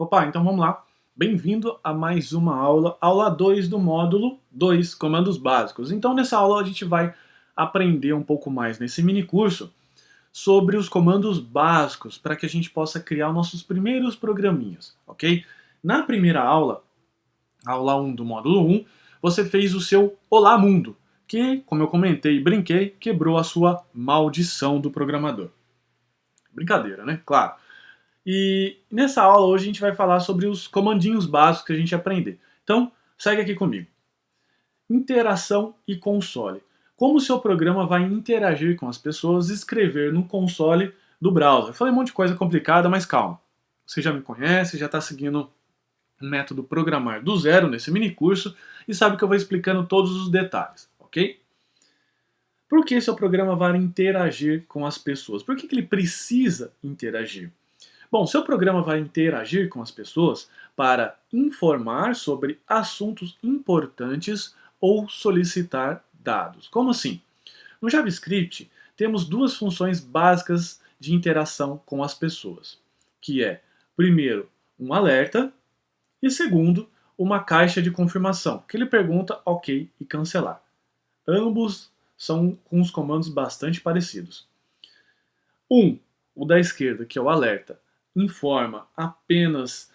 Opa, então vamos lá. Bem-vindo a mais uma aula 2 do módulo 2, comandos básicos. Então nessa aula a gente vai aprender um pouco mais nesse mini curso sobre os comandos básicos para que a gente possa criar nossos primeiros programinhas, ok? Na primeira aula, aula 1 do módulo 1, você fez o seu Olá Mundo, que, como eu comentei e brinquei, quebrou a sua maldição do programador. Brincadeira, né? Claro. E nessa aula hoje a gente vai falar sobre os comandinhos básicos que a gente aprender. Então, segue aqui comigo. Interação e console. Como o seu programa vai interagir com as pessoas e escrever no console do browser. Falei um monte de coisa complicada, mas calma. Você já me conhece, já está seguindo o método Programar do Zero nesse mini curso e sabe que eu vou explicando todos os detalhes, ok? Por que seu programa vai interagir com as pessoas? Por que ele precisa interagir? Bom, seu programa vai interagir com as pessoas para informar sobre assuntos importantes ou solicitar dados. Como assim? No JavaScript, temos duas funções básicas de interação com as pessoas, que é, primeiro, um alerta e, segundo, uma caixa de confirmação, que ele pergunta ok e cancelar. Ambos são com os comandos bastante parecidos. O da esquerda, que é o alerta, informa apenas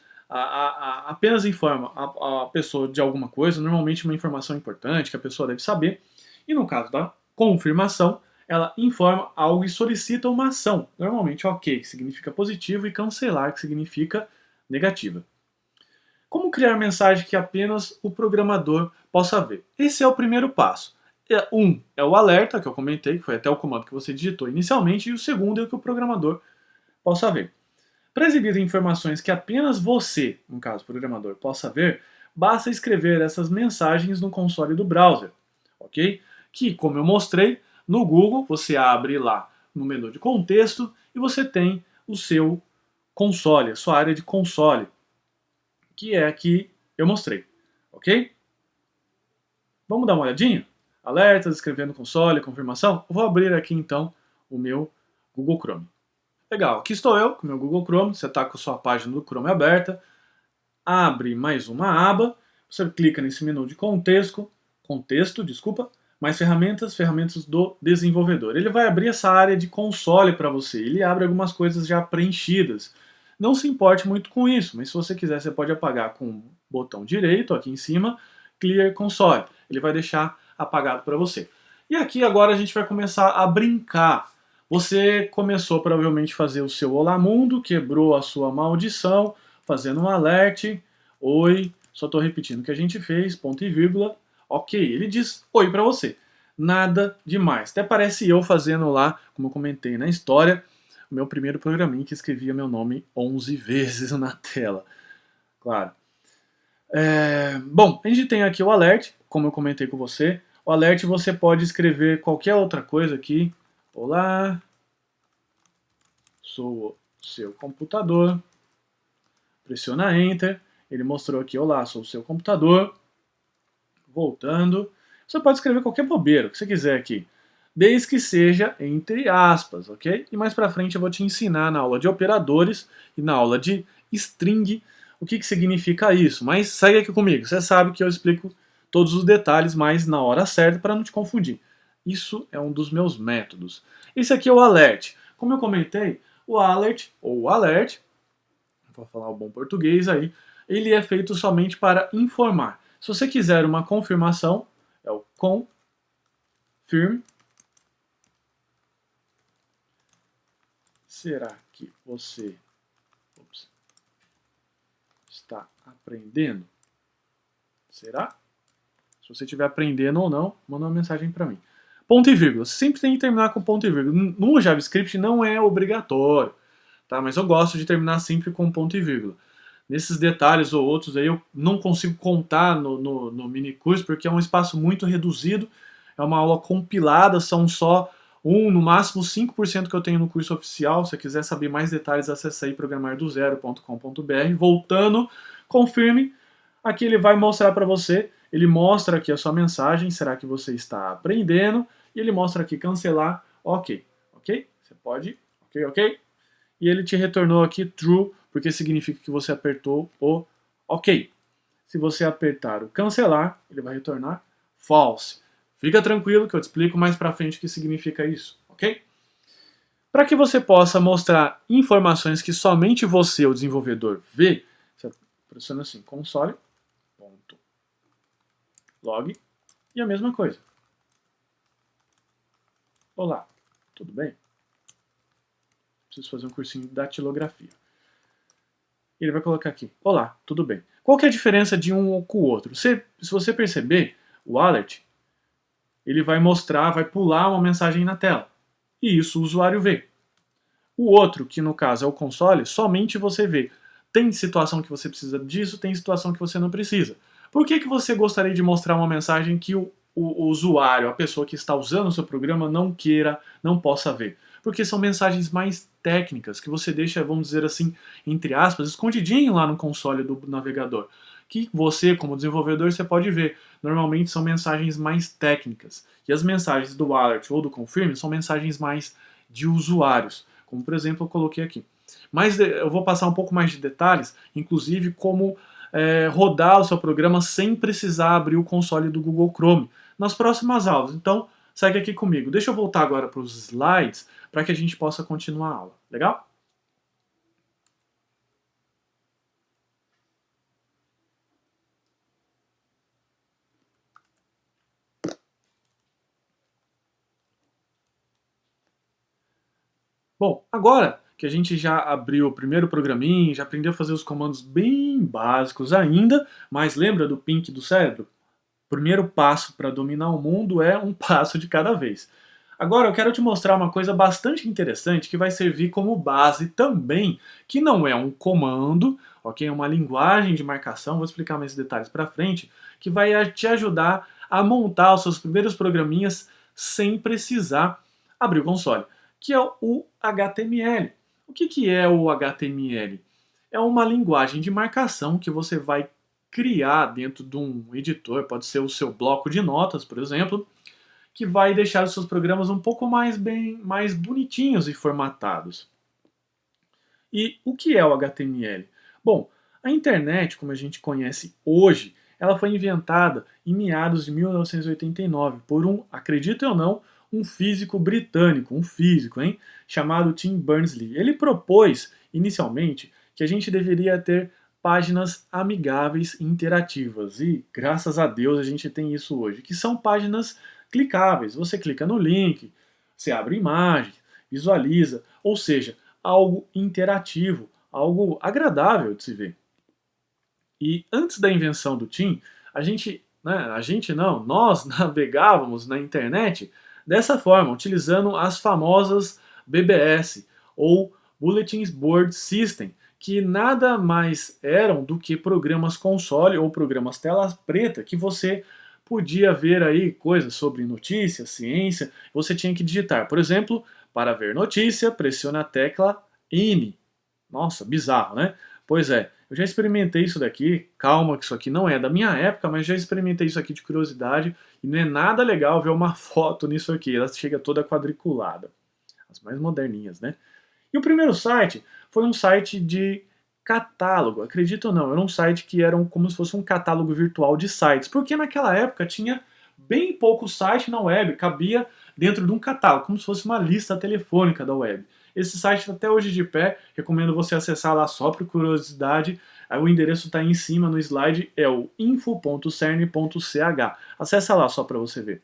informa a pessoa de alguma coisa, normalmente uma informação importante que a pessoa deve saber. E no caso da confirmação, ela informa algo e solicita uma ação, normalmente ok, que significa positivo, e cancelar, que significa negativa. Como criar mensagem que apenas o programador possa ver? Esse é o primeiro passo. É o alerta, que eu comentei, que foi até o comando que você digitou inicialmente, e o segundo é o que o programador possa ver. Para exibir informações que apenas você, no caso o programador, possa ver, basta escrever essas mensagens no console do browser, ok? Que, como eu mostrei, no Google você abre lá no menu de contexto e você tem o seu console, a sua área de console, que é a que eu mostrei, ok? Vamos dar uma olhadinha? Alertas, escrever no console, confirmação. Eu vou abrir aqui então o meu Google Chrome. Legal, aqui estou eu com o meu Google Chrome, você está com a sua página do Chrome aberta, abre mais uma aba, você clica nesse menu de contexto, mais ferramentas, ferramentas do desenvolvedor. Ele vai abrir essa área de console para você, ele abre algumas coisas já preenchidas. Não se importe muito com isso, mas se você quiser você pode apagar com o botão direito aqui em cima, Clear Console. Ele vai deixar apagado para você. E aqui agora a gente vai começar a brincar. Você começou provavelmente a fazer o seu Olá Mundo, quebrou a sua maldição, fazendo um alert, oi, só estou repetindo o que a gente fez, ponto e vírgula, ok, ele diz oi para você. Nada demais. Até parece eu fazendo lá, como eu comentei na história, o meu primeiro programinha que escrevia meu nome 11 vezes na tela. Claro. Bom, a gente tem aqui o alert, como eu comentei com você. O alert você pode escrever qualquer outra coisa aqui. Olá, sou o seu computador. Pressiona Enter. Ele mostrou aqui, olá, sou o seu computador. Voltando. Você pode escrever qualquer bobeira, o que você quiser aqui. Desde que seja entre aspas, ok? E mais pra frente eu vou te ensinar na aula de operadores e na aula de string o que significa isso. Mas segue aqui comigo, você sabe que eu explico todos os detalhes, mas na hora certa para não te confundir. Isso é um dos meus métodos. Esse aqui é o alert. Como eu comentei, o alert, ou o alert, vou falar o bom português aí, ele é feito somente para informar. Se você quiser uma confirmação, é o confirm. Será que você está aprendendo? Será? Se você estiver aprendendo ou não, manda uma mensagem para mim. Ponto e vírgula. Você sempre tem que terminar com ponto e vírgula. No JavaScript não é obrigatório, tá? Mas eu gosto de terminar sempre com ponto e vírgula. Nesses detalhes ou outros aí eu não consigo contar no mini curso porque é um espaço muito reduzido. É uma aula compilada, são só no máximo 5% que eu tenho no curso oficial. Se você quiser saber mais detalhes, acesse aí programardozero.com.br. Voltando, confirme. Aqui ele vai mostrar para você. Ele mostra aqui a sua mensagem, será que você está aprendendo? E ele mostra aqui cancelar, ok. Ok? Você pode, ok. E ele te retornou aqui true, porque significa que você apertou o OK. Se você apertar o cancelar, ele vai retornar false. Fica tranquilo que eu te explico mais pra frente o que significa isso, ok? Para que você possa mostrar informações que somente você, o desenvolvedor, vê, você pressiona assim, console.log e a mesma coisa. Olá, tudo bem? Preciso fazer um cursinho de datilografia. Ele vai colocar aqui, olá, tudo bem. Qual que é a diferença de um com o outro? Se você perceber, o alert, ele vai mostrar, vai pular uma mensagem na tela. E isso o usuário vê. O outro, que no caso é o console, somente você vê. Tem situação que você precisa disso, tem situação que você não precisa. Por que você gostaria de mostrar uma mensagem que o usuário, a pessoa que está usando o seu programa, não queira, não possa ver? Porque são mensagens mais técnicas, que você deixa, vamos dizer assim, entre aspas, escondidinho lá no console do navegador. Que você, como desenvolvedor, você pode ver. Normalmente são mensagens mais técnicas. E as mensagens do alert ou do confirm são mensagens mais de usuários. Como, por exemplo, eu coloquei aqui. Mas eu vou passar um pouco mais de detalhes, inclusive como rodar o seu programa sem precisar abrir o console do Google Chrome nas próximas aulas. Então, segue aqui comigo. Deixa eu voltar agora para os slides para que a gente possa continuar a aula. Legal? Bom, agora que a gente já abriu o primeiro programinha, já aprendeu a fazer os comandos bem básicos ainda, mas lembra do pink do cérebro? O primeiro passo para dominar o mundo é um passo de cada vez. Agora eu quero te mostrar uma coisa bastante interessante que vai servir como base também, que não é um comando, ok? É uma linguagem de marcação, vou explicar mais detalhes para frente, que vai te ajudar a montar os seus primeiros programinhas sem precisar abrir o console, que é o HTML. O que é o HTML? É uma linguagem de marcação que você vai criar dentro de um editor, pode ser o seu bloco de notas, por exemplo, que vai deixar os seus programas um pouco mais bonitinhos e formatados. E o que é o HTML? Bom, a internet, como a gente conhece hoje, ela foi inventada em meados de 1989 por acredite ou não, um físico britânico, hein, chamado Tim Berners-Lee. Ele propôs, inicialmente, que a gente deveria ter páginas amigáveis e interativas. E, graças a Deus, a gente tem isso hoje, que são páginas clicáveis. Você clica no link, você abre imagem, visualiza, ou seja, algo interativo, algo agradável de se ver. E antes da invenção do Tim, nós navegávamos na internet dessa forma, utilizando as famosas BBS, ou Bulletin Board System, que nada mais eram do que programas console ou programas tela preta que você podia ver aí coisas sobre notícia, ciência, você tinha que digitar. Por exemplo, para ver notícia, pressione a tecla N. Nossa, bizarro, né? Pois é, eu já experimentei isso daqui, calma que isso aqui não é da minha época, mas já experimentei isso aqui de curiosidade e não é nada legal ver uma foto nisso aqui, ela chega toda quadriculada. As mais moderninhas, né? E o primeiro site foi um site de catálogo, acredito ou não, era um site que era como se fosse um catálogo virtual de sites, porque naquela época tinha bem pouco site na web, cabia dentro de um catálogo, como se fosse uma lista telefônica da web. Esse site está até hoje de pé, recomendo você acessar lá só por curiosidade. O endereço está aí em cima no slide, é o info.cern.ch. Acessa lá só para você ver.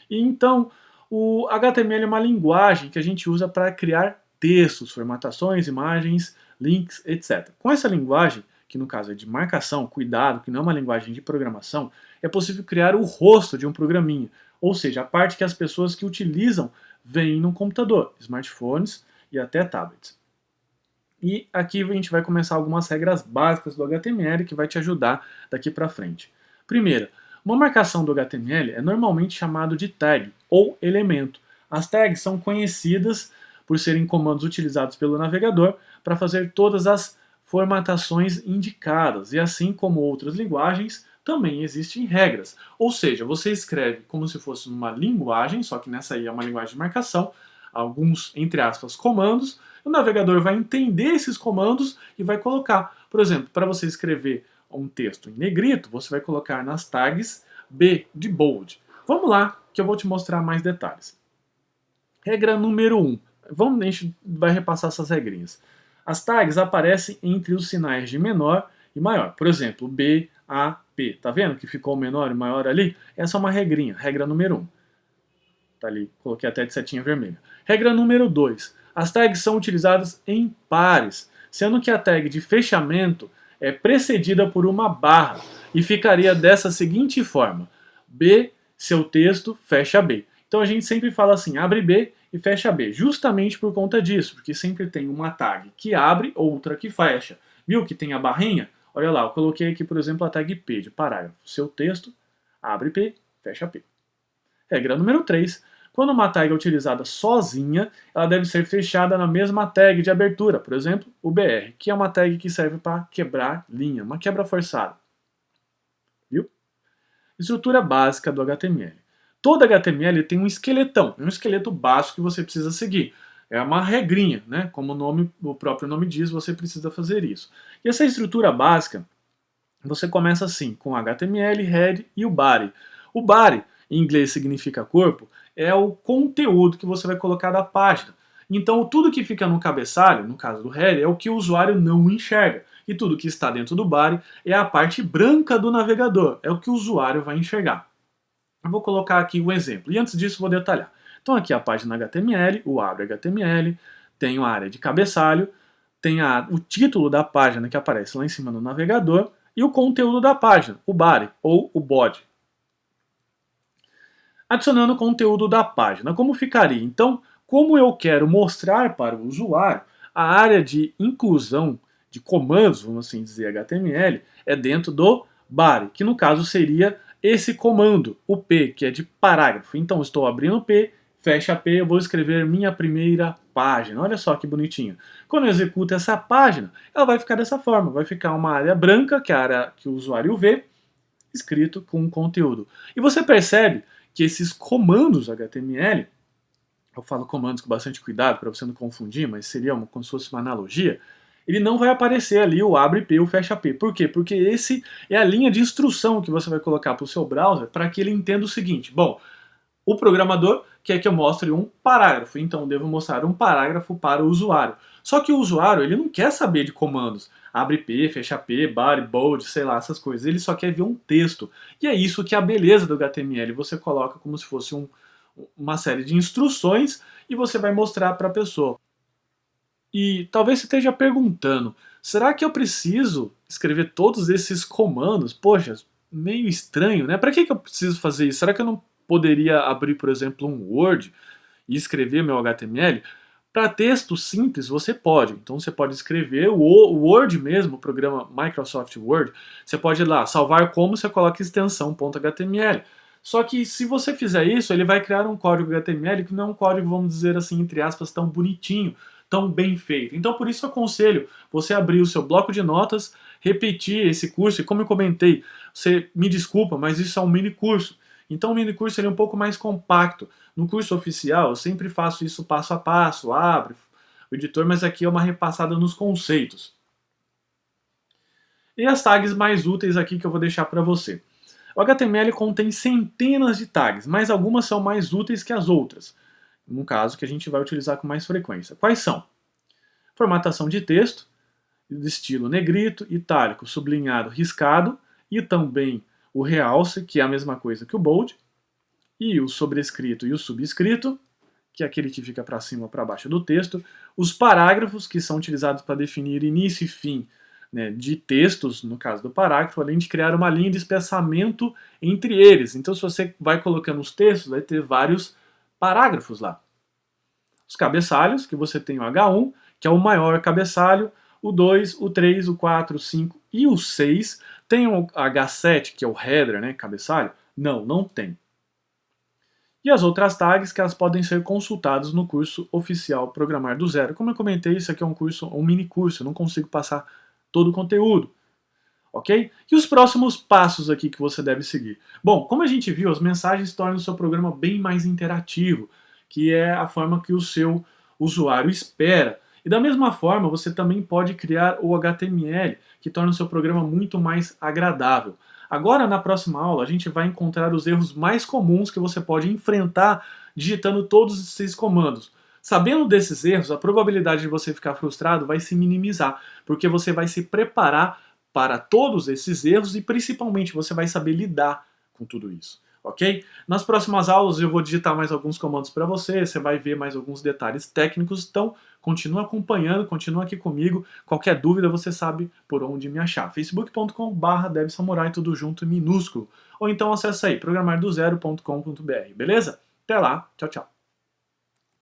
E então, o HTML é uma linguagem que a gente usa para criar textos, formatações, imagens, links, etc. Com essa linguagem, que no caso é de marcação, cuidado, que não é uma linguagem de programação, é possível criar o rosto de um programinha, ou seja, a parte que as pessoas que utilizam veem no computador, smartphones e até tablets. E aqui a gente vai começar algumas regras básicas do HTML que vai te ajudar daqui para frente. Primeira, uma marcação do HTML é normalmente chamado de tag ou elemento. As tags são conhecidas por serem comandos utilizados pelo navegador para fazer todas as formatações indicadas, e assim como outras linguagens, também existem regras. Ou seja, você escreve como se fosse uma linguagem, só que nessa aí é uma linguagem de marcação, alguns, entre aspas, comandos, o navegador vai entender esses comandos e vai colocar. Por exemplo, para você escrever um texto em negrito, você vai colocar nas tags B de bold. Vamos lá, que eu vou te mostrar mais detalhes. Regra número 1. A gente vai repassar essas regrinhas. As tags aparecem entre os sinais de menor e maior. Por exemplo, B, A, P. Tá vendo que ficou menor e maior ali? Essa é uma regrinha, regra número 1. Tá ali, coloquei até de setinha vermelha. Regra número 2. As tags são utilizadas em pares, sendo que a tag de fechamento é precedida por uma barra e ficaria dessa seguinte forma: B, seu texto, fecha B. Então a gente sempre fala assim, abre B e fecha B, justamente por conta disso, porque sempre tem uma tag que abre, outra que fecha. Viu que tem a barrinha? Olha lá, eu coloquei aqui, por exemplo, a tag P de parágrafo. Seu texto, abre P, fecha P. Regra número 3. Quando uma tag é utilizada sozinha, ela deve ser fechada na mesma tag de abertura, por exemplo, o BR, que é uma tag que serve para quebrar linha, uma quebra forçada. Viu? Estrutura básica do HTML. Todo HTML tem um esqueletão, um esqueleto básico que você precisa seguir. É uma regrinha, né? Como o próprio nome diz, você precisa fazer isso. E essa estrutura básica, você começa assim, com HTML, head e o body. O body, em inglês significa corpo, é o conteúdo que você vai colocar da página. Então, tudo que fica no cabeçalho, no caso do header, é o que o usuário não enxerga. E tudo que está dentro do body é a parte branca do navegador, é o que o usuário vai enxergar. Eu vou colocar aqui um exemplo, e antes disso vou detalhar. Então, aqui a página HTML, o abre HTML, tem a área de cabeçalho, tem o título da página que aparece lá em cima no navegador, e o conteúdo da página, o body ou o body. Adicionando o conteúdo da página, como ficaria? Então, como eu quero mostrar para o usuário, a área de inclusão de comandos, vamos assim dizer, HTML, é dentro do body, que no caso seria esse comando, o P, que é de parágrafo. Então, estou abrindo o P, fecha P, eu vou escrever minha primeira página. Olha só que bonitinho. Quando eu executo essa página, ela vai ficar dessa forma. Vai ficar uma área branca, que é a área que o usuário vê, escrito com conteúdo. E você percebe que esses comandos HTML, eu falo comandos com bastante cuidado para você não confundir, mas seria como se fosse uma analogia, ele não vai aparecer ali o abre P, o fecha P. Por quê? Porque esse é a linha de instrução que você vai colocar para o seu browser para que ele entenda o seguinte. Bom, o programador quer que eu mostre um parágrafo, então eu devo mostrar um parágrafo para o usuário. Só que o usuário, ele não quer saber de comandos. Abre P, fecha P, body, bold, sei lá, essas coisas. Ele só quer ver um texto. E é isso que é a beleza do HTML. Você coloca como se fosse uma série de instruções e você vai mostrar para a pessoa. E talvez você esteja perguntando, será que eu preciso escrever todos esses comandos? Poxa, meio estranho, né? Para que eu preciso fazer isso? Será que eu não poderia abrir, por exemplo, um Word e escrever meu HTML? Para texto simples, você pode. Então, você pode escrever o Word mesmo, o programa Microsoft Word. Você pode ir lá, salvar como, você coloca extensão .html. Só que se você fizer isso, ele vai criar um código HTML que não é um código, vamos dizer assim, entre aspas, tão bonitinho, tão bem feito. Então, por isso eu aconselho você abrir o seu bloco de notas, repetir esse curso, e como eu comentei, você me desculpa, mas isso é um mini curso. Então o mini curso ele é um pouco mais compacto. No curso oficial eu sempre faço isso passo a passo, abro o editor, mas aqui é uma repassada nos conceitos. E as tags mais úteis aqui que eu vou deixar para você. O HTML contém centenas de tags, mas algumas são mais úteis que as outras. No caso que a gente vai utilizar com mais frequência. Quais são? Formatação de texto, de estilo negrito, itálico, sublinhado, riscado, e também o realce, que é a mesma coisa que o bold, e o sobrescrito e o subscrito, que é aquele que fica para cima ou para baixo do texto, os parágrafos, que são utilizados para definir início e fim, né, de textos, no caso do parágrafo, além de criar uma linha de espaçamento entre eles. Então, se você vai colocando os textos, vai ter vários parágrafos lá. Os cabeçalhos, que você tem o H1, que é o maior cabeçalho, o 2, o 3, o 4, o 5 e o 6. Tem o H7, que é o header, né, cabeçalho? Não, não tem. E as outras tags que elas podem ser consultadas no curso oficial Programar do Zero. Como eu comentei, isso aqui é um mini curso, eu não consigo passar todo o conteúdo. Ok? E os próximos passos aqui que você deve seguir? Bom, como a gente viu, as mensagens tornam o seu programa bem mais interativo. que é a forma que o seu usuário espera. E da mesma forma, você também pode criar o HTML, que torna o seu programa muito mais agradável. Agora, na próxima aula, a gente vai encontrar os erros mais comuns que você pode enfrentar digitando todos esses comandos. Sabendo desses erros, a probabilidade de você ficar frustrado vai se minimizar, porque você vai se preparar para todos esses erros e principalmente você vai saber lidar com tudo isso, ok? Nas próximas aulas eu vou digitar mais alguns comandos para você, você vai ver mais alguns detalhes técnicos, então continua acompanhando, continua aqui comigo. Qualquer dúvida você sabe por onde me achar. facebook.com/devsamurai, tudo junto e minúsculo. Ou então acessa aí, programardozero.com.br, beleza? Até lá, tchau, tchau.